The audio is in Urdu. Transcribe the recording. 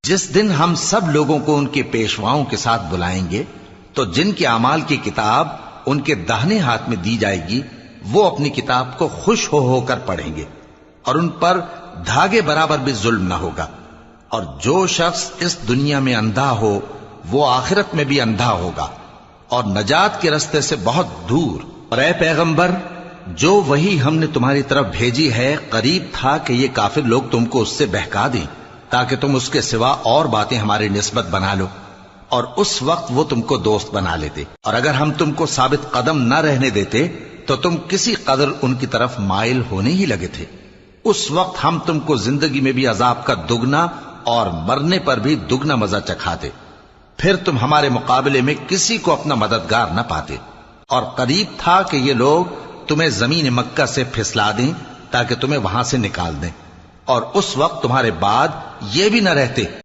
جس دن ہم سب لوگوں کو ان کے پیشواؤں کے ساتھ بلائیں گے تو جن کے اعمال کی کتاب ان کے داہنے ہاتھ میں دی جائے گی وہ اپنی کتاب کو خوش ہو کر پڑھیں گے، اور ان پر دھاگے برابر بھی ظلم نہ ہوگا۔ اور جو شخص اس دنیا میں اندھا ہو وہ آخرت میں بھی اندھا ہوگا اور نجات کے رستے سے بہت دور۔ اور اے پیغمبر، جو وہی ہم نے تمہاری طرف بھیجی ہے قریب تھا کہ یہ کافر لوگ تم کو اس سے بہکا دیں تاکہ تم اس کے سوا اور باتیں ہماری نسبت بنا لو، اور اس وقت وہ تم کو دوست بنا لیتے۔ اور اگر ہم تم کو ثابت قدم نہ رہنے دیتے تو تم کسی قدر ان کی طرف مائل ہونے ہی لگے تھے۔ اس وقت ہم تم کو زندگی میں بھی عذاب کا دگنا اور مرنے پر بھی دگنا مزہ چکھاتے، پھر تم ہمارے مقابلے میں کسی کو اپنا مددگار نہ پاتے۔ اور قریب تھا کہ یہ لوگ تمہیں زمین مکہ سے پھسلا دیں تاکہ تمہیں وہاں سے نکال دیں، اور اس وقت تمہارے بعد یہ بھی نہ رہتے